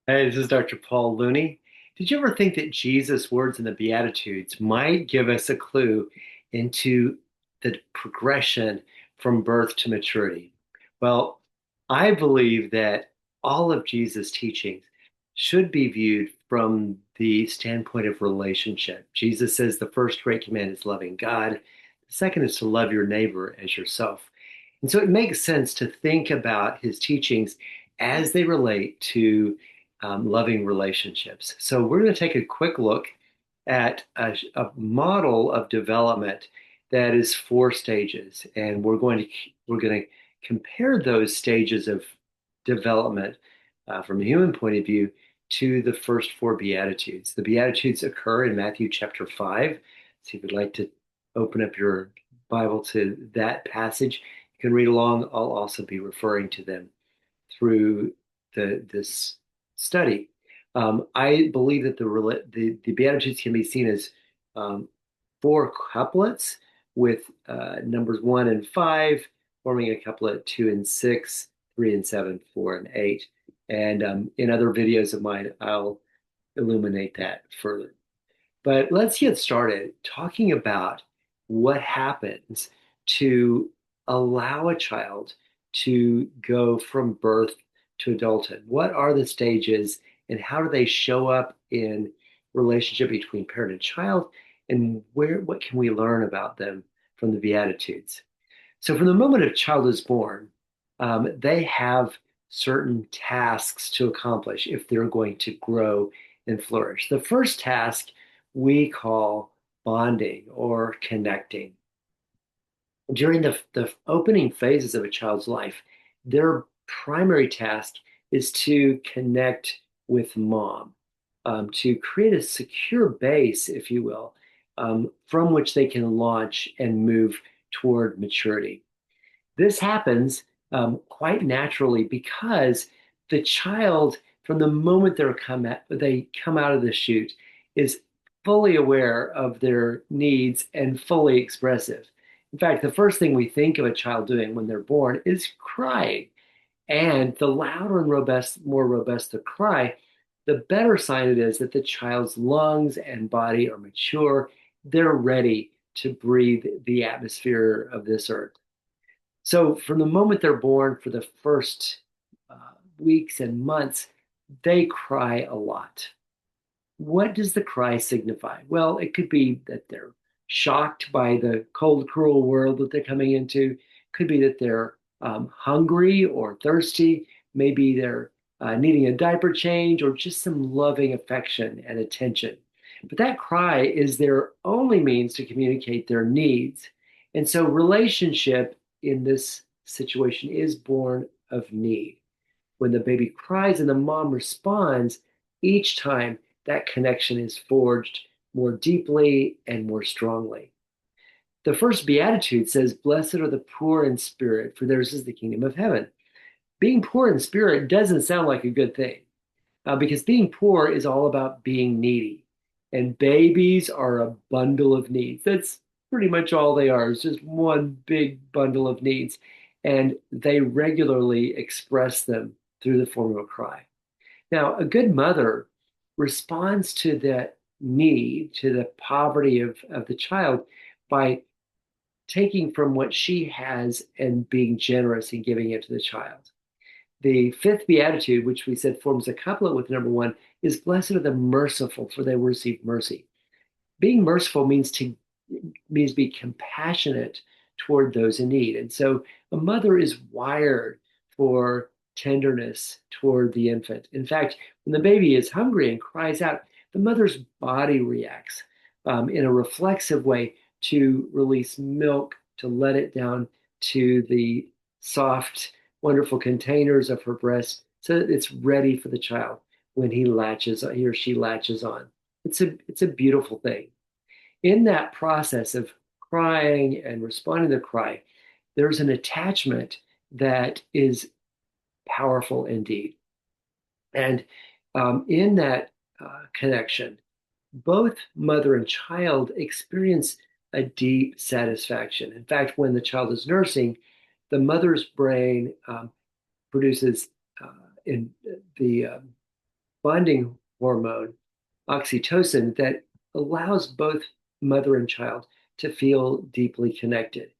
Hey, this is Dr. Paul Looney. Did you ever think that Jesus' words in the Beatitudes might give us a clue into the progression from birth to maturity? Well, I believe that all of Jesus' teachings should be viewed from the standpoint of relationship. Jesus says the first great command is loving God, the second is to love your neighbor as yourself. And so it makes sense to think about his teachings as they relate to loving relationships. So we're going to take a quick look at a model of development that is four stages, and we're going to compare those stages of development from a human point of view to the first four Beatitudes. The Beatitudes occur in Matthew chapter 5. So if you'd like to open up your Bible to that passage, you can read along. I'll also be referring to them through this study. I believe that the Beatitudes can be seen as um, four couplets with numbers 1 and 5 forming a couplet, 2 and 6, 3 and 7, 4 and 8. And in other videos of mine, I'll illuminate that further. But let's get started talking about what happens to allow a child to go from birth to adulthood. What are the stages and how do they show up in relationship between parent and child? And what can we learn about them from the Beatitudes? So, from the moment a child is born, they have certain tasks to accomplish if they're going to grow and flourish. The first task we call bonding or connecting. During the opening phases of a child's life, their primary task is to connect with mom, to create a secure base, if you will, from which they can launch and move toward maturity. This happens quite naturally because the child, from the moment they come out of the chute, is fully aware of their needs and fully expressive. In fact, the first thing we think of a child doing when they're born is crying. And the louder and more robust the cry, the better sign it is that the child's lungs and body are mature. They're ready to breathe the atmosphere of this earth. So from the moment they're born, for the first weeks and months, they cry a lot. What does the cry signify? Well, it could be that they're shocked by the cold, cruel world that they're coming into. It could be that they're hungry or thirsty. Maybe they're needing a diaper change or just some loving affection and attention. But that cry is their only means to communicate their needs. And so, relationship in this situation is born of need. When the baby cries and the mom responds, each time that connection is forged more deeply and more strongly. The first beatitude says, "Blessed are the poor in spirit, for theirs is the kingdom of heaven." Being poor in spirit doesn't sound like a good thing because being poor is all about being needy. And babies are a bundle of needs. That's pretty much all they are. It's just one big bundle of needs. And they regularly express them through the form of a cry. Now, a good mother responds to that need, to the poverty of the child, by taking from what she has and being generous and giving it to the child. The fifth beatitude, which we said forms a couplet with number one, is blessed are the merciful, for they will receive mercy. Being merciful means be compassionate toward those in need. And so a mother is wired for tenderness toward the infant. In fact, when the baby is hungry and cries out, the mother's body reacts in a reflexive way to release milk, to let it down to the soft, wonderful containers of her breast so that it's ready for the child when he or she latches on. It's a beautiful thing. In that process of crying and responding to the cry, there's an attachment that is powerful indeed. And in that connection, both mother and child experience a deep satisfaction. In fact, when the child is nursing, the mother's brain produces in the bonding hormone, oxytocin, that allows both mother and child to feel deeply connected.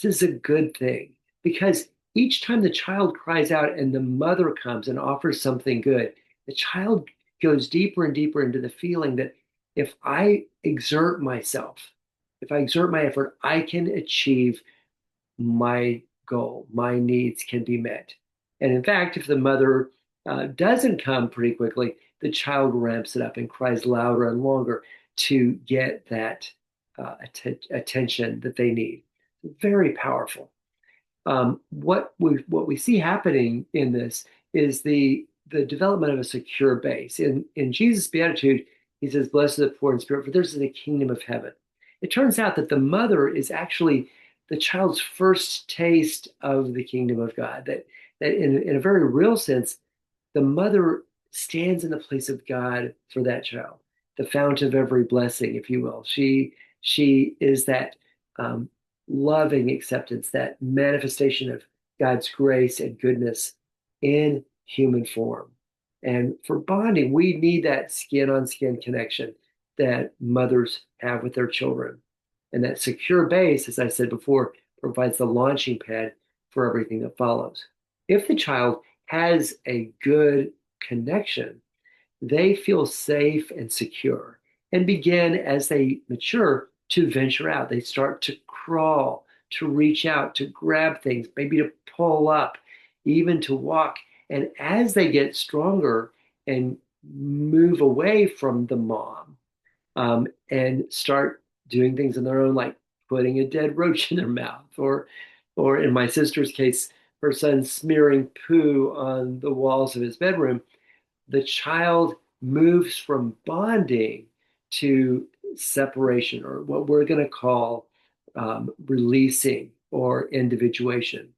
This is a good thing because each time the child cries out and the mother comes and offers something good, the child goes deeper and deeper into the feeling that if I exert myself, if I exert my effort, I can achieve my goal, my needs can be met. And in fact, if the mother doesn't come pretty quickly, the child ramps it up and cries louder and longer to get that attention that they need. Very powerful. What we see happening in this is the development of a secure base. In Jesus' Beatitude, he says, "Blessed are the poor in spirit, for theirs is the kingdom of heaven." It turns out that the mother is actually the child's first taste of the kingdom of God. That in a very real sense, the mother stands in the place of God for that child, the fount of every blessing, if you will. She is that um, loving acceptance, that manifestation of God's grace and goodness in human form. And for bonding, we need that skin on skin connection that mothers have with their children. And that secure base, as I said before, provides the launching pad for everything that follows. If the child has a good connection, they feel safe and secure and begin as they mature to venture out. They start to crawl, to reach out, to grab things, maybe to pull up, even to walk. And as they get stronger and move away from the mom and start doing things on their own, like putting a dead roach in their mouth, or in my sister's case, her son smearing poo on the walls of his bedroom, the child moves from bonding to separation, or what we're going to call releasing or individuation.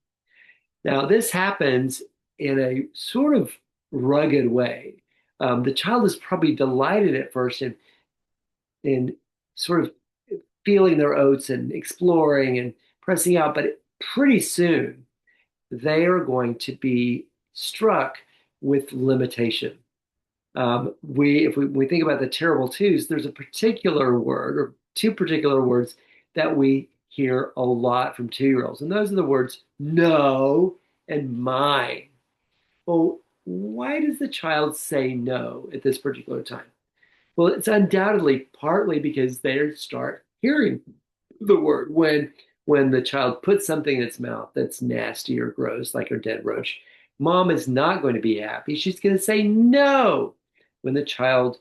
Now, this happens in a sort of rugged way. The child is probably delighted at first in sort of feeling their oats and exploring and pressing out, but pretty soon they are going to be struck with limitation. If we think about the terrible twos, there's a particular word or two particular words that we hear a lot from 2 year olds, and those are the words no and mine. Well, why does the child say no at this particular time? Well, it's undoubtedly partly because they start hearing the word when the child puts something in its mouth that's nasty or gross, like a dead roach. Mom is not going to be happy. She's going to say no when the child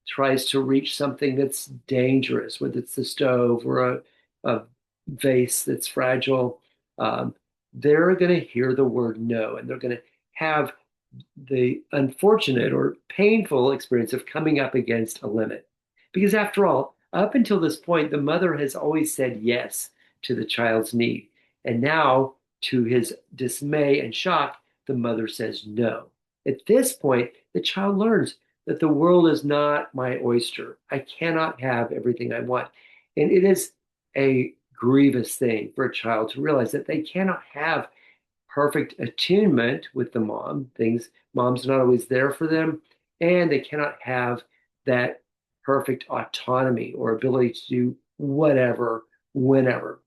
tries to reach something that's dangerous, whether it's the stove or a vase that's fragile. Um, they're going to hear the word no, and they're going to have the unfortunate or painful experience of coming up against a limit. Because after all, up until this point, the mother has always said yes to the child's need. And now, to his dismay and shock, the mother says no. At this point, the child learns that the world is not my oyster. I cannot have everything I want. And it is a grievous thing for a child to realize that they cannot have perfect attunement with the mom. Mom's not always there for them, and they cannot have that perfect autonomy or ability to do whatever, whenever.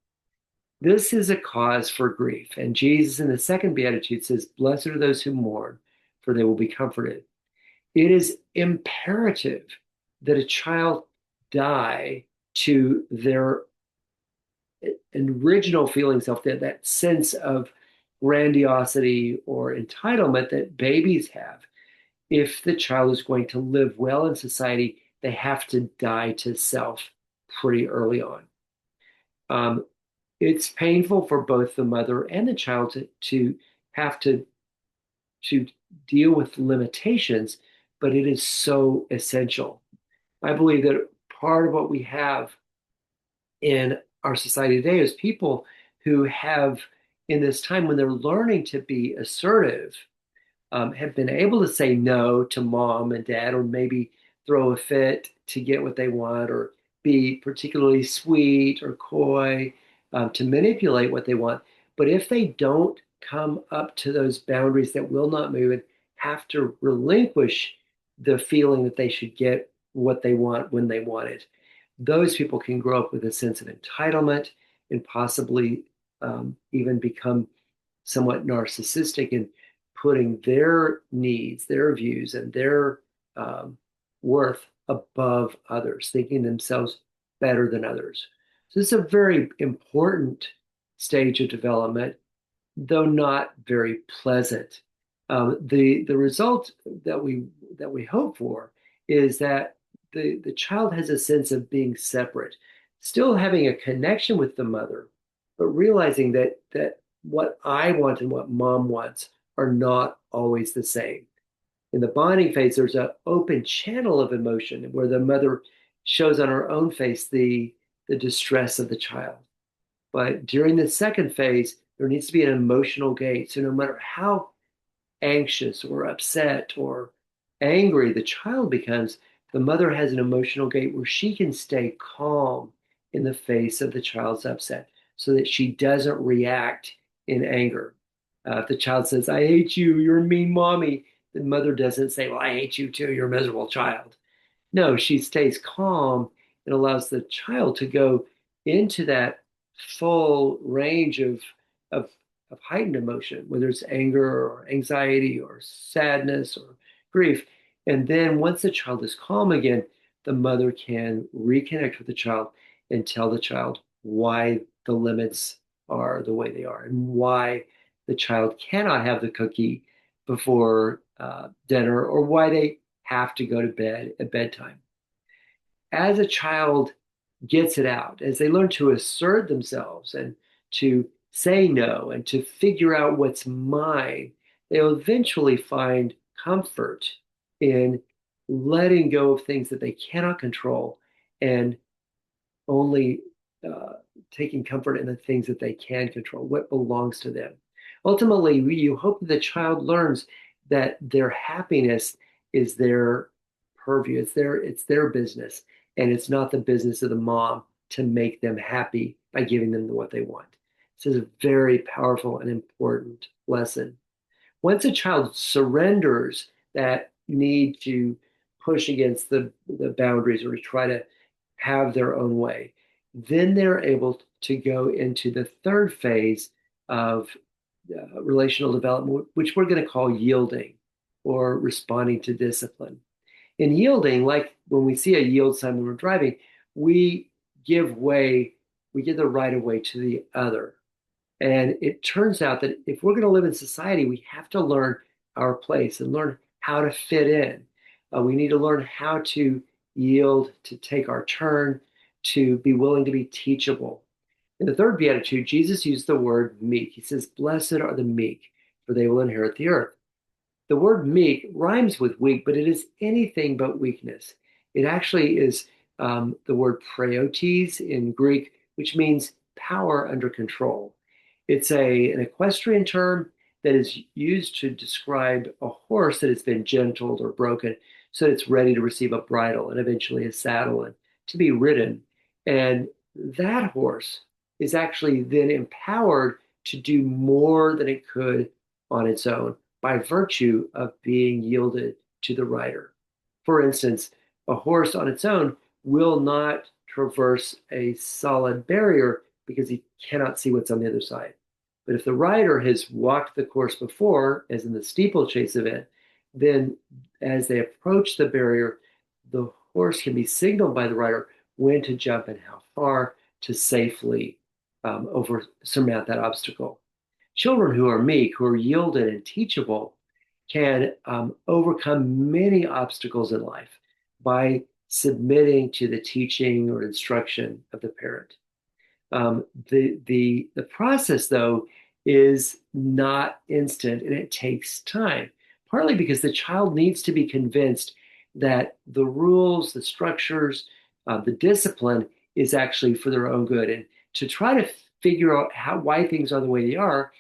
This is a cause for grief. And Jesus in the second beatitude says, "Blessed are those who mourn, for they will be comforted." It is imperative that a child die to their original feelings of that sense of grandiosity or entitlement that babies have. If the child is going to live well in society, they have to die to self pretty early on. Um, it's painful for both the mother and the child to have to deal with limitations, but it is so essential. I believe that part of what we have in our society today is people who have, in this time when they're learning to be assertive, have been able to say no to mom and dad, or maybe throw a fit to get what they want, or be particularly sweet or coy to manipulate what they want. But if they don't come up to those boundaries that will not move and have to relinquish the feeling that they should get what they want when they want it. Those people can grow up with a sense of entitlement and possibly even become somewhat narcissistic in putting their needs, their views, and their um, worth above others, thinking themselves better than others. So this is a very important stage of development, though not very pleasant. The result that we hope for is that the child has a sense of being separate, still having a connection with the mother, but realizing that what I want and what mom wants are not always the same. In the bonding phase, there's an open channel of emotion where the mother shows on her own face the distress of the child. But during the second phase, there needs to be an emotional gate. So no matter how anxious or upset or angry the child becomes, the mother has an emotional gate where she can stay calm in the face of the child's upset so that she doesn't react in anger. If the child says, I hate you, you're a mean mommy, the mother doesn't say, well, I hate you too, you're a miserable child. No, she stays calm and allows the child to go into that full range of, of heightened emotion, whether it's anger or anxiety or sadness or grief. And then once the child is calm again, the mother can reconnect with the child and tell the child why the limits are the way they are and why the child cannot have the cookie before dinner or why they have to go to bed at bedtime. As a child gets it out, as they learn to assert themselves and to say no and to figure out what's mine, they'll eventually find comfort in letting go of things that they cannot control and only uh, taking comfort in the things that they can control, what belongs to them. Ultimately, you hope that the child learns that their happiness is their purview. It's their business, and it's not the business of the mom to make them happy by giving them what they want. This is a very powerful and important lesson. Once a child surrenders that need to push against the boundaries or to try to have their own way, then they're able to go into the third phase of relational development, which we're going to call yielding or responding to discipline. In yielding, like when we see a yield sign when we're driving, we give way, we give the right of way to the other. And it turns out that if we're going to live in society, we have to learn our place and learn how to fit in. We need to learn how to yield, to take our turn, to be willing to be teachable. In the third beatitude, Jesus used the word meek. He says, blessed are the meek, for they will inherit the earth. The word meek rhymes with weak, but it is anything but weakness. It actually is the word praotes in Greek, which means power under control. It's an equestrian term that is used to describe a horse that has been gentled or broken so that it's ready to receive a bridle and eventually a saddle and to be ridden. And that horse is actually then empowered to do more than it could on its own by virtue of being yielded to the rider. For instance, a horse on its own will not traverse a solid barrier because he cannot see what's on the other side. But if the rider has walked the course before, as in the steeplechase event, then as they approach the barrier, the horse can be signaled by the rider when to jump and how far to safely over surmount that obstacle. Children who are meek, who are yielded and teachable, can overcome many obstacles in life by submitting to the teaching or instruction of the parent. The process, though, is not instant and it takes time, partly because the child needs to be convinced that the rules, the structures, the discipline is actually for their own good. And to try to figure out why things are the way they are,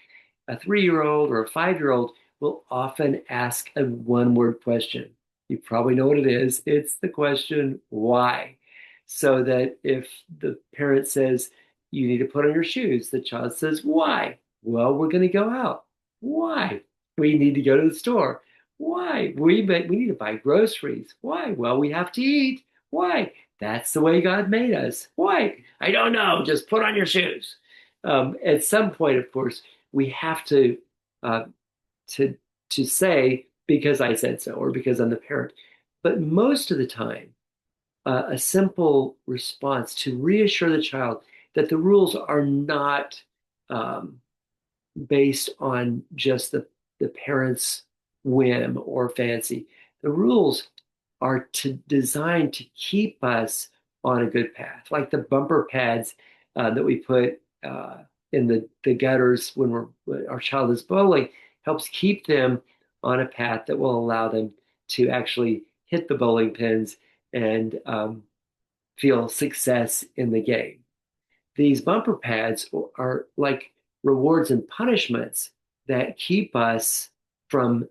a 3-year-old or a 5-year-old will often ask a one-word question. You probably know what it is. It's the question, why? So that if the parent says, you need to put on your shoes, the child says, why? Well, we're going to go out. Why? We need to go to the store. Why? We need to buy groceries. Why? Well, we have to eat. Why? That's the way God made us. Why? I don't know. Just put on your shoes. At some point, of course, we have uh, to to say because I said so or because I'm the parent. But most of the time, a simple response to reassure the child that the rules are not um, based on just the parents' whim or fancy. The rules are designed to keep us on a good path, like the bumper pads that we put in the gutters when our child is bowling, helps keep them on a path that will allow them to actually hit the bowling pins and feel success in the game. These bumper pads are like rewards and punishments that keep us from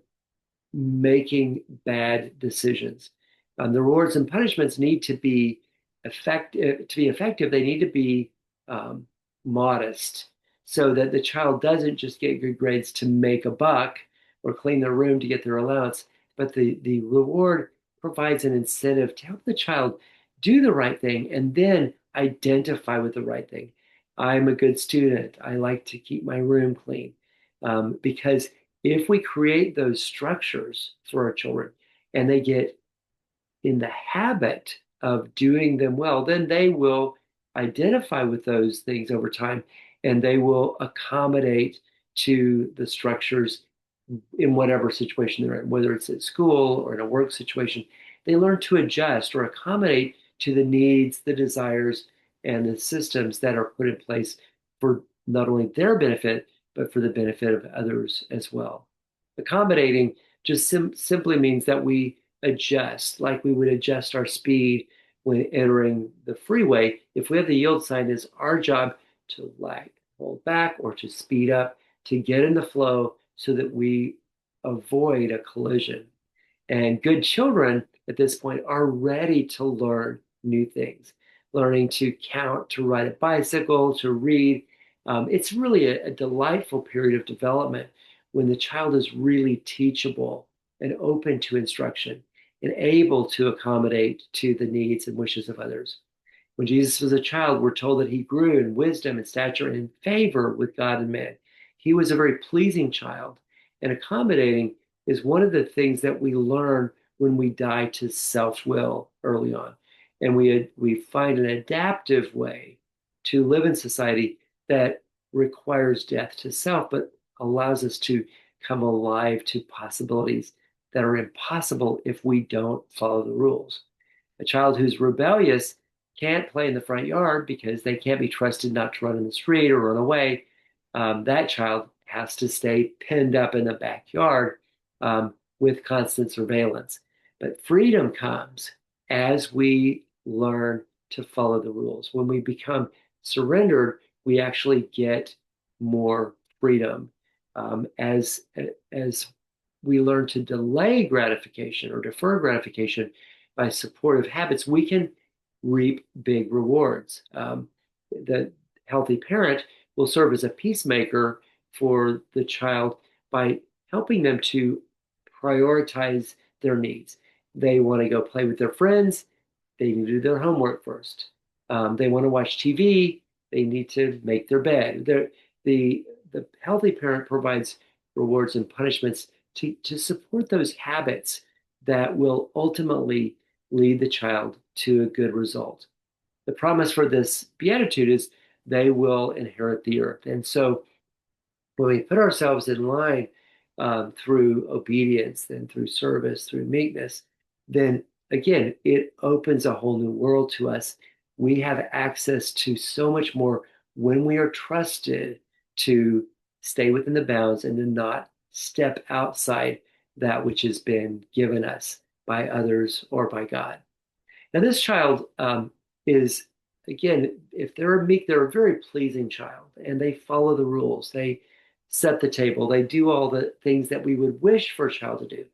making bad decisions. The rewards and punishments need to be effective. To be effective, they need to be um, modest, so that the child doesn't just get good grades to make a buck or clean their room to get their allowance, but the reward provides an incentive to help the child do the right thing and then identify with the right thing. I'm a good student. I like to keep my room clean. Because if we create those structures for our children and they get in the habit of doing them well, then they will identify with those things over time and they will accommodate to the structures in whatever situation they're in, whether it's at school or in a work situation. They learn to adjust or accommodate to the needs, the desires, and the systems that are put in place for not only their benefit, but for the benefit of others as well. Accommodating just simply means that we adjust, like we would adjust our speed when entering the freeway. If we have the yield sign, it's our job to like hold back or to speed up to get in the flow so that we avoid a collision. And good children at this point are ready to learn new things, learning to count, to ride a bicycle, to read. It's really a delightful period of development when the child is really teachable and open to instruction and able to accommodate to the needs and wishes of others. When Jesus was a child, we're told that he grew in wisdom and stature and in favor with God and man. He was a very pleasing child. And accommodating is one of the things that we learn when we die to self-will early on. And we find an adaptive way to live in society that requires death to self, but allows us to come alive to possibilities that are impossible if we don't follow the rules. A child who's rebellious can't play in the front yard because they can't be trusted not to run in the street or run away. That child has to stay pinned up in the backyard with constant surveillance. But freedom comes as we learn to follow the rules. When we become surrendered, we actually get more freedom. As we learn to delay gratification or defer gratification by supportive habits, we can reap big rewards. The healthy parent will serve as a peacemaker for the child by helping them to prioritize their needs. They want to go play with their friends, they need to do their homework first. They want to watch TV, they need to make their bed. The, the healthy parent provides rewards and punishments to support those habits that will ultimately lead the child to a good result. The promise for this beatitude is they will inherit the earth. And so when we put ourselves in line through obedience, then through service, through meekness, then again, it opens a whole new world to us. We have access to so much more when we are trusted to stay within the bounds and to not step outside that which has been given us by others or by God. Now, this child is, again, if they're meek, they're a very pleasing child and they follow the rules. They set the table, they do all the things that we would wish for a child to do.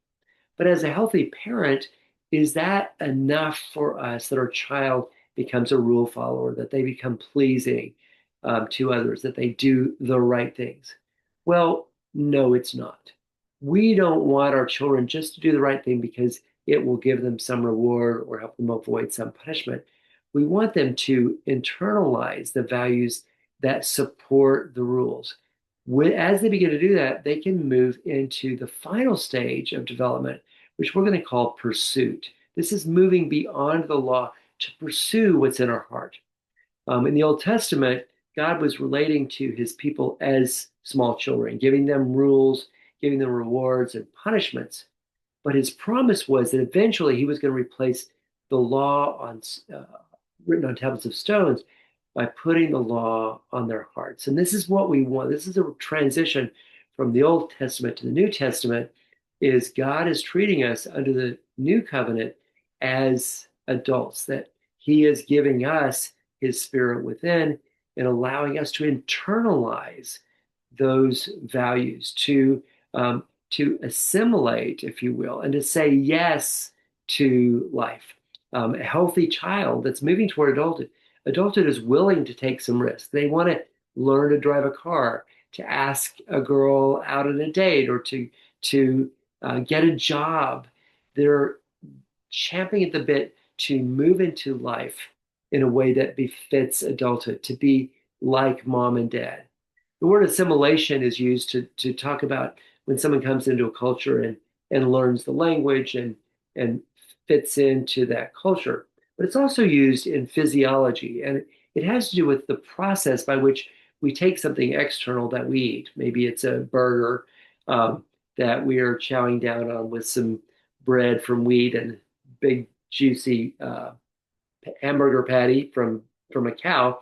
But as a healthy parent, is that enough for us that our child becomes a rule follower, that they become pleasing to others, that they do the right things? Well, no, it's not. we don't want our children just to do the right thing because it will give them some reward or help them avoid some punishment. We want them to internalize the values that support the rules. As they begin to do that, they can move into the final stage of development, which we're going to call pursuit. This is moving beyond the law to pursue what's in our heart. In the Old Testament, God was relating to his people as small children, giving them rules, giving them rewards and punishments. But his promise was that eventually he was going to replace the law uh, written on tablets of stones by putting the law on their hearts. And this is what we want. This is a transition from the Old Testament to the New Testament. Is God is treating us under the new covenant as adults, that he is giving us his spirit within and allowing us to internalize those values, to assimilate, if you will, and to say yes to life. A healthy child that's moving toward adulthood is willing to take some risks. They want to learn to drive a car, to ask a girl out on a date, or to get a job. They're champing at the bit to move into life in a way that befits adulthood, to be like mom and dad. The word assimilation is used to talk about when someone comes into a culture and learns the language and fits into that culture. But it's also used in physiology, and it has to do with the process by which we take something external that we eat. Maybe it's a burger that we are chowing down on with some bread from wheat and big juicy hamburger patty from a cow.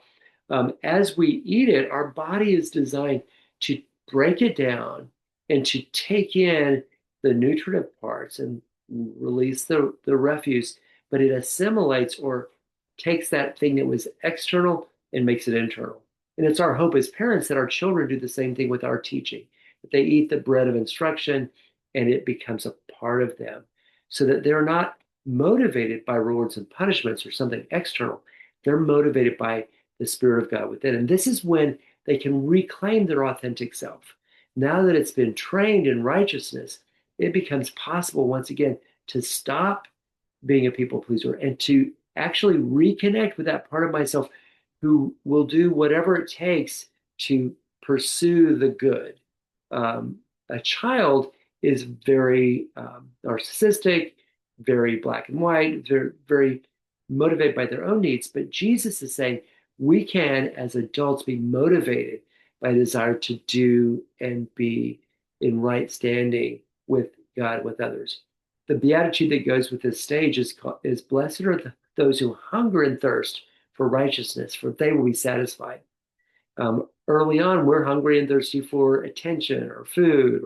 As we eat it, our body is designed to break it down and to take in the nutritive parts and release the refuse, but it assimilates or takes that thing that was external and makes it internal. And it's our hope as parents that our children do the same thing with our teaching, that they eat the bread of instruction and it becomes a part of them so that they're not motivated by rewards and punishments or something external. They're motivated by the Spirit of God within. And this is when they can reclaim their authentic self. Now that it's been trained in righteousness, it becomes possible once again to stop being a people pleaser and to actually reconnect with that part of myself who will do whatever it takes to pursue the good. A child is very narcissistic, very black and white, very, very motivated by their own needs. But Jesus is saying we can, as adults, be motivated by a desire to do and be in right standing with God, with others. The beatitude that goes with this stage is blessed are those who hunger and thirst for righteousness, for they will be satisfied. Early on, we're hungry and thirsty for attention or food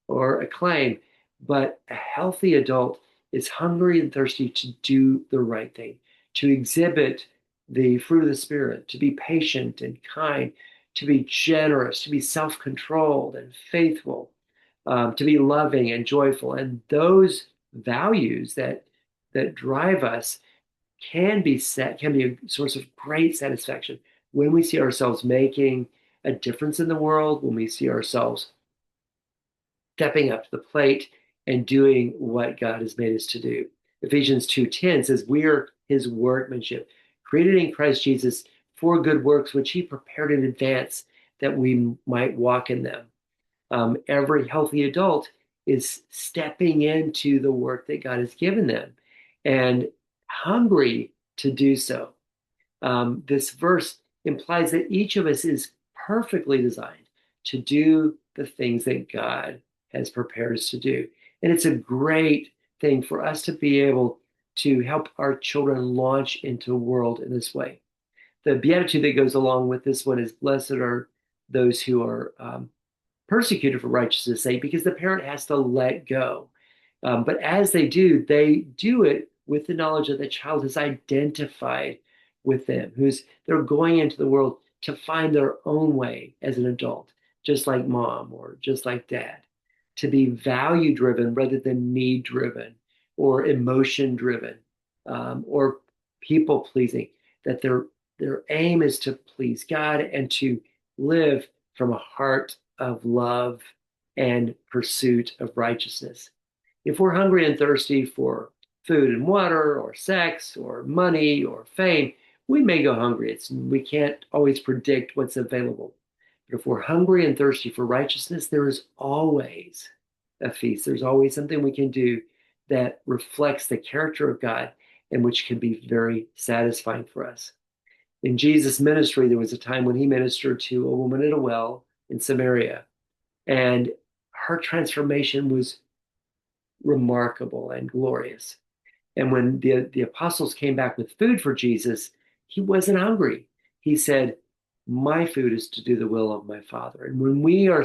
or acclaim, but a healthy adult is hungry and thirsty to do the right thing, to exhibit the fruit of the Spirit, to be patient and kind, to be generous, to be self-controlled and faithful, to be loving and joyful. And those values that drive us can be a source of great satisfaction when we see ourselves making a difference in the world, when we see ourselves stepping up to the plate and doing what God has made us to do. Ephesians 2:10 says, we are his workmanship, created in Christ Jesus for good works, which he prepared in advance that we might walk in them. Every healthy adult is stepping into the work that God has given them and hungry to do so. This verse implies that each of us is perfectly designed to do the things that God has prepared us to do. And it's a great thing for us to be able to help our children launch into the world in this way. The beatitude that goes along with this one is blessed are those who are persecuted for righteousness' sake, because the parent has to let go. But as they do it with the knowledge that the child is identified with them, they're going into the world to find their own way as an adult, just like mom or just like dad, to be value driven rather than need driven or emotion driven or people pleasing. That their aim is to please God and to live from a heart of love and pursuit of righteousness. If we're hungry and thirsty for food and water or sex or money or fame, we may go hungry. We can't always predict what's available. But if we're hungry and thirsty for righteousness, there is always a feast. There's always something we can do that reflects the character of God and which can be very satisfying for us. In Jesus' ministry, there was a time when he ministered to a woman at a well in Samaria, and her transformation was remarkable and glorious. And when the apostles came back with food for Jesus, he wasn't hungry. He said, my food is to do the will of my Father. And when we are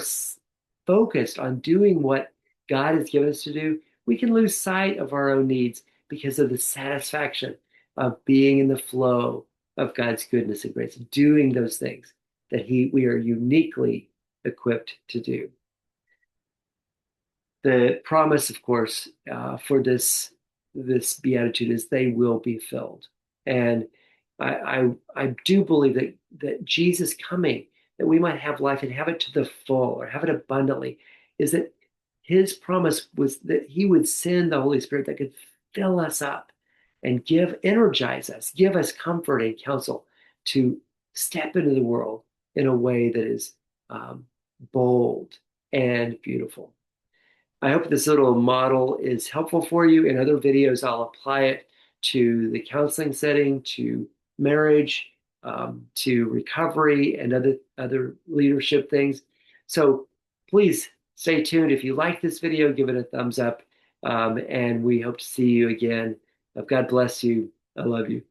focused on doing what God has given us to do, we can lose sight of our own needs because of the satisfaction of being in the flow of God's goodness and grace, doing those things that we are uniquely equipped to do. The promise, of course, for this beatitude is they will be filled. And I do believe that Jesus coming, that we might have life and have it to the full or have it abundantly, is that his promise was that he would send the Holy Spirit that could fill us up and energize us, give us comfort and counsel to step into the world in a way that is bold and beautiful. I hope this little model is helpful for you. In other videos, I'll apply it to the counseling setting, to marriage, to recovery, and other leadership things. So please stay tuned. If you like this video, give it a thumbs up. And we hope to see you again. God bless you. I love you.